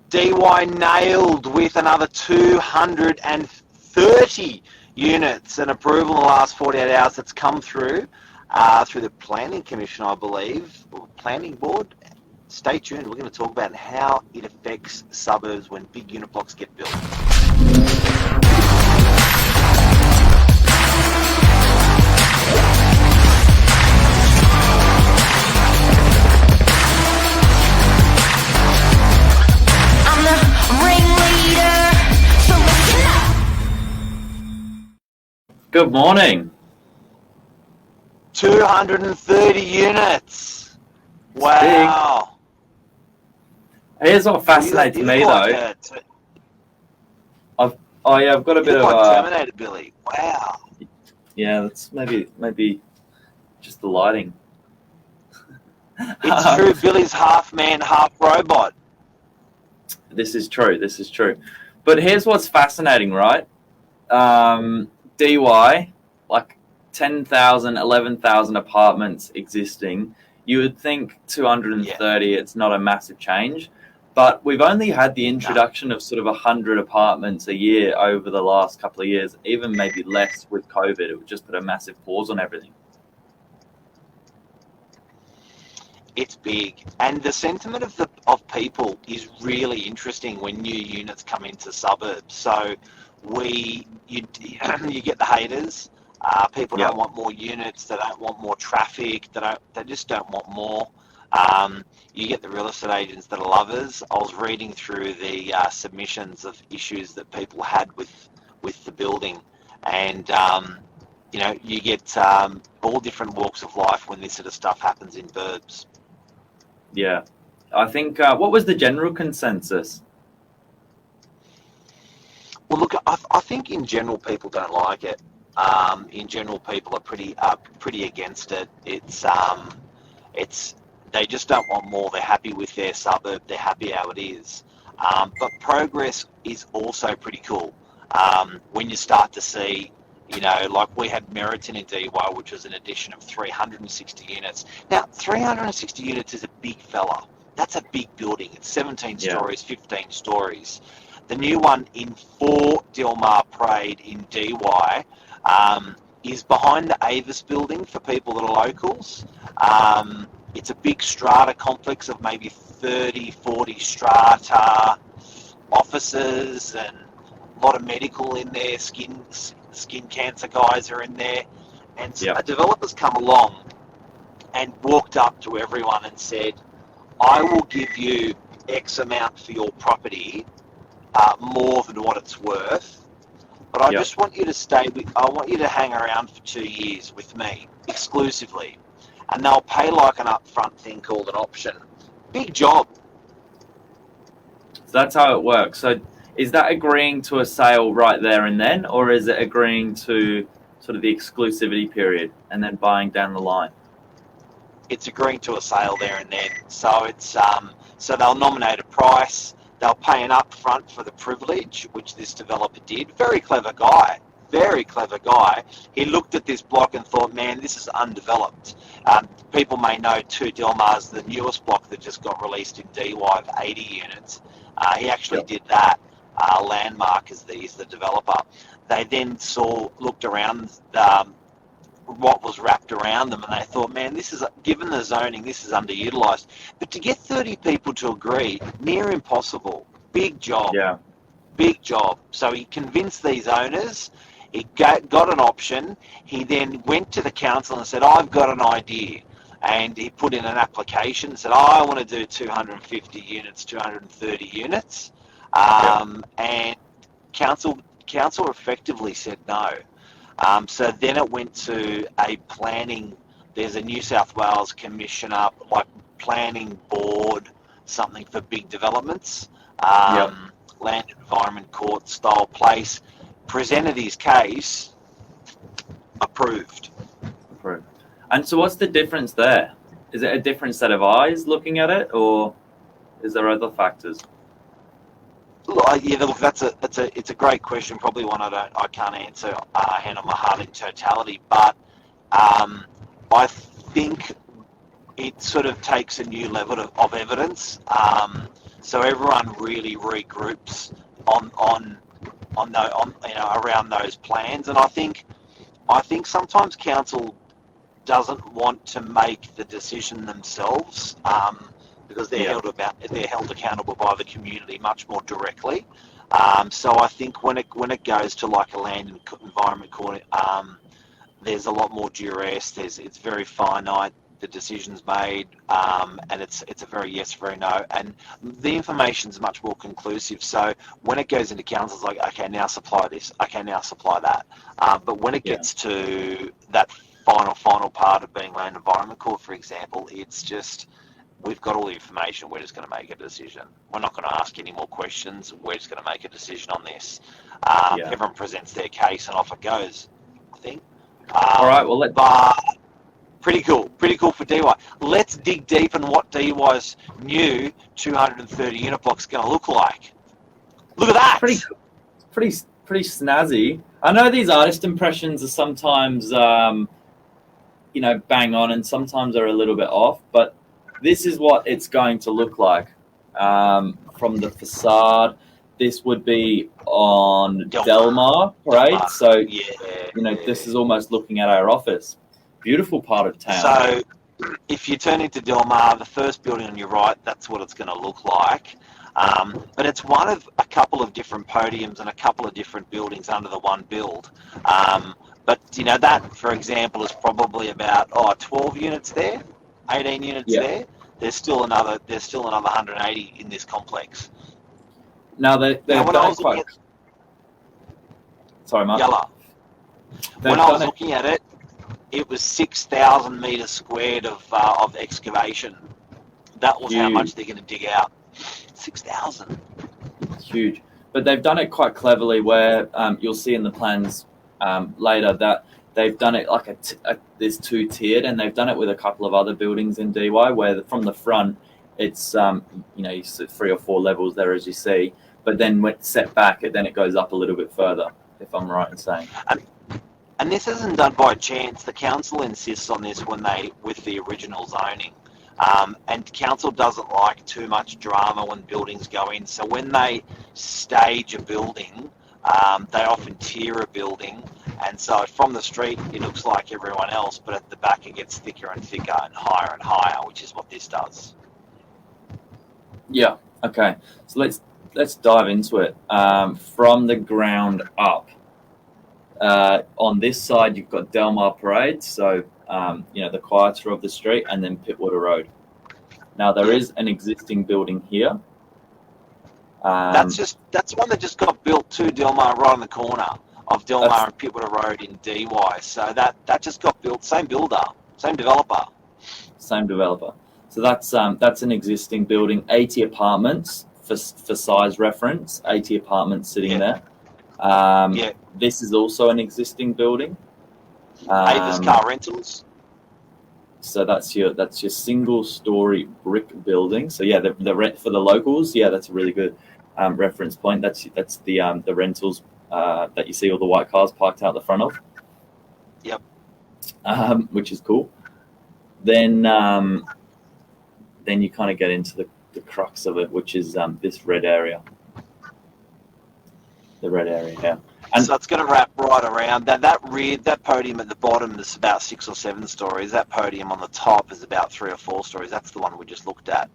DY nailed with another 230 units and approval in the last 48 hours that's come through the Planning Commission, I believe, or Planning Board. Stay tuned. We're going to talk about how it affects suburbs when big unit blocks get built. Good morning. 230 units. Wow. Here's what fascinates me, though. I've got a bit of Terminator, Billy. Wow. Yeah, that's maybe just the lighting. It's true. Billy's half man, half robot. This is true. But here's what's fascinating, right? DY, like 10,000, 11,000 apartments existing. You would think 230, it's not a massive change. But we've only had the introduction of sort of 100 apartments a year over the last couple of years, even maybe less with COVID. It would just put a massive pause on everything. It's big, and the sentiment of people is really interesting when new units come into suburbs. So you get the haters. People don't want more units. They don't want more traffic. They just don't want more. You get the real estate agents that are lovers. I was reading through the submissions of issues that people had with the building, and you get all different walks of life when this sort of stuff happens in burbs. Yeah, I think what was the general consensus? Well, look, I think in general people don't like it. In general, people are pretty against it. They just don't want more. They're happy with their suburb. They're happy how it is. But progress is also pretty cool. When you start to see, like we had Meriton in DY, which was an addition of 360 units. Now, 360 units is a big fella. That's a big building. It's 17 stories, 15 stories. The new one in 4 Dilmar Parade in DY is behind the Avis building for people that are locals. It's a big strata complex of maybe 30, 40 strata, offices, and a lot of medical in there. Skin cancer guys are in there. And a developer's come along and walked up to everyone and said, I will give you X amount for your property, more than what it's worth. But I just want you to I want you to hang around for 2 years with me exclusively. And they'll pay like an upfront thing called an option. Big job. So that's how it works. So is that agreeing to a sale right there and then, or is it agreeing to sort of the exclusivity period and then buying down the line? It's agreeing to a sale there and then. So it's so they'll nominate a price. They'll pay an upfront for the privilege, which this developer did. Very clever guy. He looked at this block and thought, man, this is undeveloped. People may know 2 Dilmar's the newest block that just got released in DY of 80 units. He actually did that. Landmark is the developer. They then looked around what was wrapped around them, and they thought, man, this is, given the zoning, this is underutilized. But to get 30 people to agree, near impossible. Big job. Yeah. Big job. So he convinced these owners. He got an option. He then went to the council and said, I've got an idea. And he put in an application and said, I want to do 250 units, 230 units. And council effectively said no. So then it went to a planning, there's a New South Wales commissioner, like planning board, something for big developments, land environment court style place, presented his case, approved. And so what's the difference there? Is it a different set of eyes looking at it, or is there other factors? Yeah, look, it's a great question. Probably one I can't answer hand on my heart in totality. But I think it sort of takes a new level of evidence. so everyone really regroups on around those plans. And I think sometimes council doesn't want to make the decision themselves, because they're held accountable by the community much more directly. So I think when it goes to like a land and environment court, there's a lot more duress. It's very finite, the decision's made, and it's a very yes, very no, and the information's much more conclusive. So when it goes into council, it's like, okay, now supply this, okay, now supply that. But when it gets to that final part of being land environment court, for example, it's just, we've got all the information, we're just going to make a decision. We're not going to ask any more questions, we're just going to make a decision on this. Everyone presents their case and off it goes, I think. All right, well, pretty cool for DY. Let's dig deep in what DY's new 230 unit block is going to look like. Look at that! Pretty snazzy. I know these artist impressions are sometimes, bang on, and sometimes are a little bit off, but this is what it's going to look like. From the facade, this would be on Delmar, right? So, this is almost looking at our office. Beautiful part of town. So, if you turn into Delmar, the first building on your right, that's what it's going to look like. But it's one of a couple of different podiums and a couple of different buildings under the one build. But that, for example, is probably about 12 units there, 18 units there. There's still another 180 in this complex. Now Sorry, Mark. Yellow. When I was looking at it, it was 6,000 metres squared of excavation. That was how much they're going to dig out. 6,000. Huge. But they've done it quite cleverly where you'll see in the plans later that they've done it like there's two-tiered, and they've done it with a couple of other buildings in DY where from the front it's, you see 3 or 4 levels there as you see, but then when it's set back, then it goes up a little bit further, if I'm right in saying. And this isn't done by chance. The council insists on this with the original zoning. And council doesn't like too much drama when buildings go in. So when they stage a building, they often tier a building. And so from the street, it looks like everyone else, but at the back, it gets thicker and thicker and higher, which is what this does. Yeah. Okay. So let's dive into it. From the ground up. On this side, you've got Delmar Parade, so the quieter of the street, and then Pittwater Road. Now there is an existing building here. That's one that just got built to Delmar, right on the corner of Delmar and Pittwater Road in DY. So that just got built, same builder, same developer. So that's an existing building, 80 apartments for size reference, 80 apartments sitting there. This is also an existing building. Avis Car Rentals. So that's your single-story brick building. So the rent for the locals. Yeah, that's a really good reference point. That's the rentals that you see all the white cars parked out the front of. Yep. Which is cool. Then you kind of get into the crux of it, which is this red area. The red area, yeah. And so it's going to wrap right around. That podium at the bottom is about 6 or 7 stories. That podium on the top is about 3 or 4 stories. That's the one we just looked at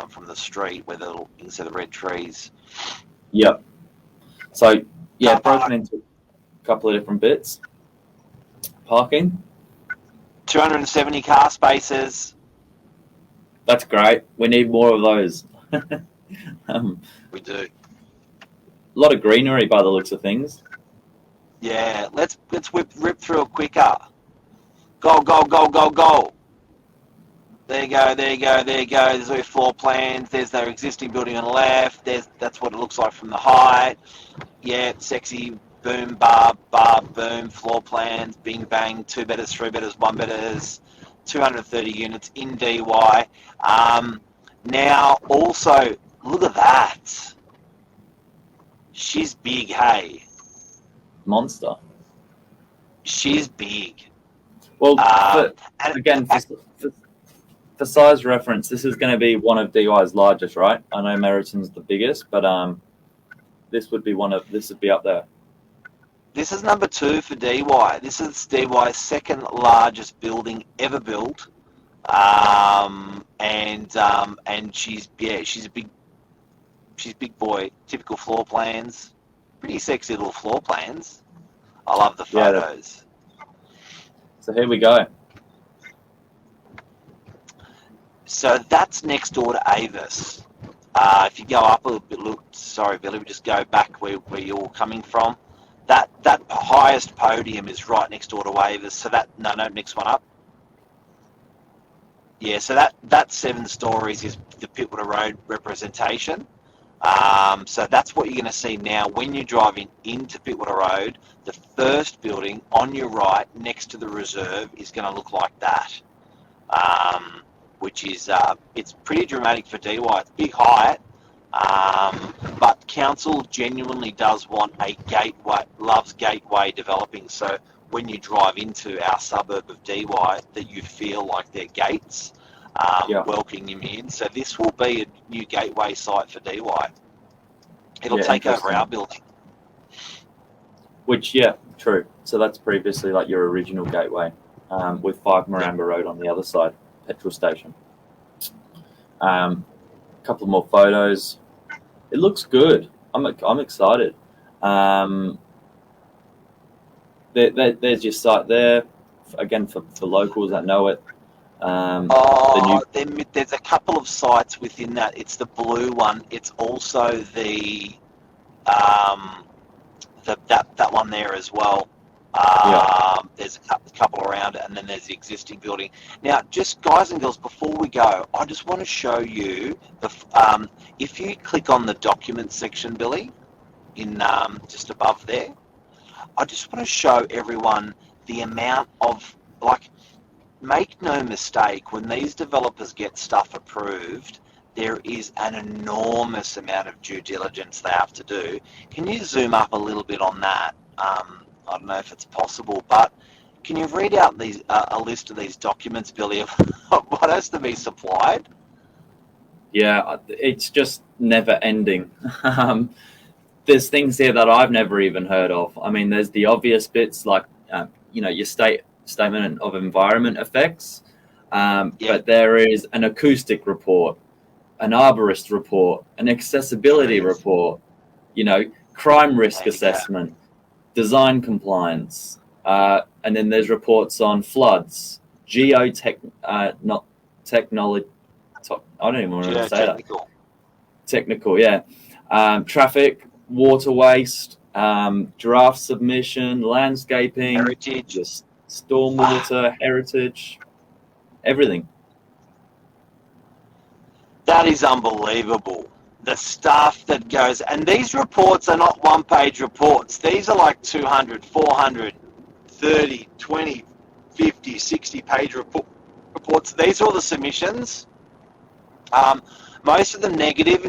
from the street where you can see the red trees. Yep. So, broken into a couple of different bits. Parking. 270 car spaces. That's great. We need more of those. We do. A lot of greenery by the looks of things. Yeah, let's rip through it quicker. Go, go, go, go, go. There you go. There's our floor plans. There's their existing building on the left. That's what it looks like from the height. Yeah, sexy boom, bar, boom, floor plans, bing, bang, 2 betters, 3 betters, 1 betters, 230 units in DY. Now, also, look at that. She's big, hey. Monster. She's big. Well, for size reference, this is going to be one of DY's largest, right? I know Meriton's the biggest, but this would be up there. This is number 2 for DY. This is DY's second largest building ever built, and she's a big boy. Typical floor plans, pretty sexy little floor plans. I love the photos. So here we go. So that's next door to Avis. If you go up a little bit, sorry, Billy, we just go back where you're coming from. That highest podium is right next door to Avis. So next one up. Yeah, so that 7 stories is the Pittwater Road representation. So that's what you're going to see now when you're driving into Pittwater Road. The first building on your right next to the reserve is going to look like that, which is it's pretty dramatic for DY. It's big height, but council genuinely does want a gateway, loves gateway developing. So when you drive into our suburb of DY, that you feel like they're gates welcoming you in. So this will be a new gateway site for DY. It'll take over our building. Which, true. So that's previously like your original gateway, with 5 Maramba Road on the other side, petrol station. A couple more photos. It looks good. I'm excited. There's your site there. Again, for locals that know it. There's a couple of sites within that. It's the blue one. It's also the that one there as well. There's a couple around it, and then there's the existing building. Now, just guys and girls, before we go, I just want to show you if you click on the documents section, Billy, in just above there. I just want to show everyone the amount of, make no mistake, when these developers get stuff approved, there is an enormous amount of due diligence they have to do. Can you zoom up a little bit on that? I don't know if it's possible, but can you read out a list of these documents, Billy, of what has to be supplied? Yeah, it's just never ending. There's things here that I've never even heard of. I mean, there's the obvious bits like, your statement of environment effects, but there is an acoustic report, an arborist report, an accessibility report, crime risk assessment, design compliance, and then there's reports on floods, not technology. I don't even want to say that. Technical, yeah. Traffic, water waste, draft submission, landscaping, heritage, just stormwater, heritage, everything. That is unbelievable. The stuff that goes, and these reports are not one-page reports. These are like 200, 400, 30, 20, 50, 60-page reports. These are all the submissions. Most of them negative,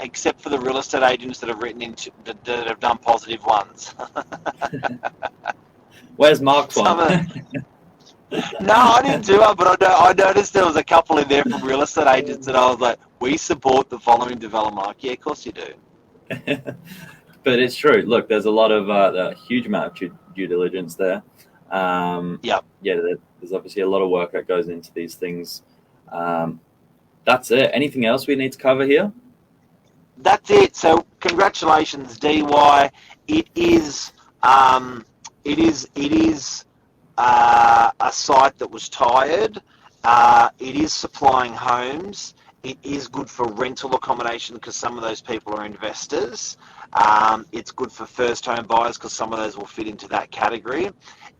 except for the real estate agents that have that have done positive ones. Where's Mark's one? No, I didn't do it, but I noticed there was a couple in there from real estate agents, and I was like, "We support the following development." Like, yeah, of course you do. But it's true. Look, there's a lot of a huge amount of due diligence there. Yeah, there's obviously a lot of work that goes into these things. That's it. Anything else we need to cover here? That's it. So, congratulations, DY. It is a site that was tired. It is supplying homes. It is good for rental accommodation because some of those people are investors. It's good for first home buyers because some of those will fit into that category.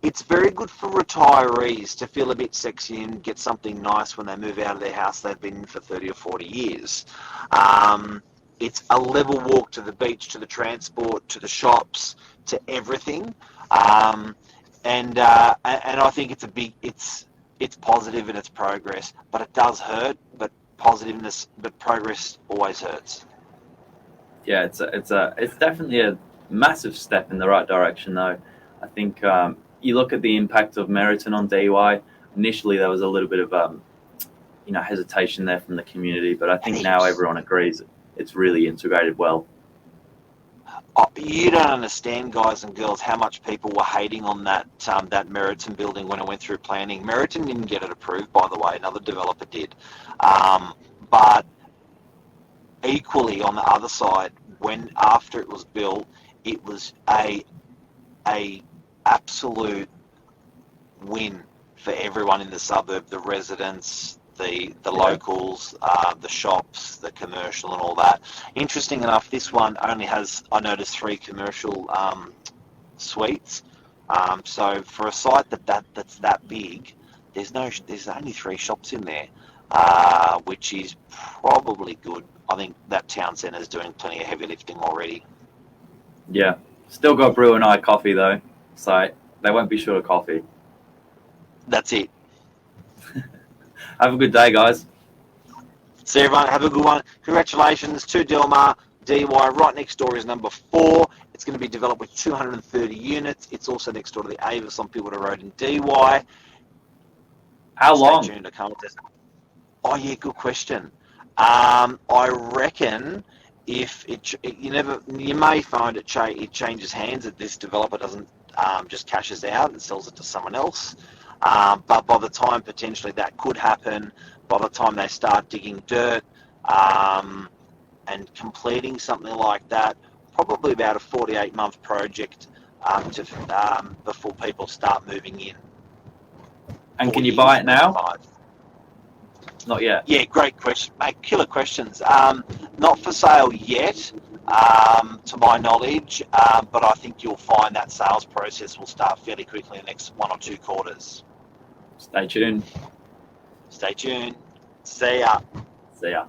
It's very good for retirees to feel a bit sexy and get something nice when they move out of their house they've been in for 30 or 40 years. It's a level walk to the beach, to the transport, to the shops, to everything. And I think it's positive in its progress, but it does hurt. But progress always hurts. Yeah, it's definitely a massive step in the right direction, though. I think you look at the impact of Meriton on DY. Initially, there was a little bit of hesitation there from the community, but I think And now everyone agrees it's really integrated well. You don't understand, guys and girls, how much people were hating on that Meriton building when it went through planning. Meriton didn't get it approved, by the way. Another developer did. But equally, on the other side, after it was built, it was a absolute win for everyone in the suburb, the residents, the locals, the shops, the commercial and all that. Interesting enough, this one only has, I noticed, 3 commercial suites. So for a site that's that big, there's only 3 shops in there, which is probably good. I think that town centre is doing plenty of heavy lifting already. Yeah, still got Brew and I coffee though, so they won't be short of coffee. That's it. Have a good day, guys. See everyone, have a good one. Congratulations to Del Mar DY. Right next door is number 4. It's going to be developed with 230 units. It's also next door to the Avis on Pilbara Road in DY. How long? Stay tuned. I can't test. Oh yeah, good question. I reckon if you may find it changes hands, that this developer doesn't just cashes out and sells it to someone else. But by the time potentially that could happen, by the time they start digging dirt and completing something like that, probably about a 48-month project before people start moving in. And can you buy it now? Not yet. Yeah, great question, mate. Killer questions. Not for sale yet, to my knowledge, but I think you'll find that sales process will start fairly quickly in the next 1 or 2 quarters. Stay tuned. Stay tuned. See ya. See ya.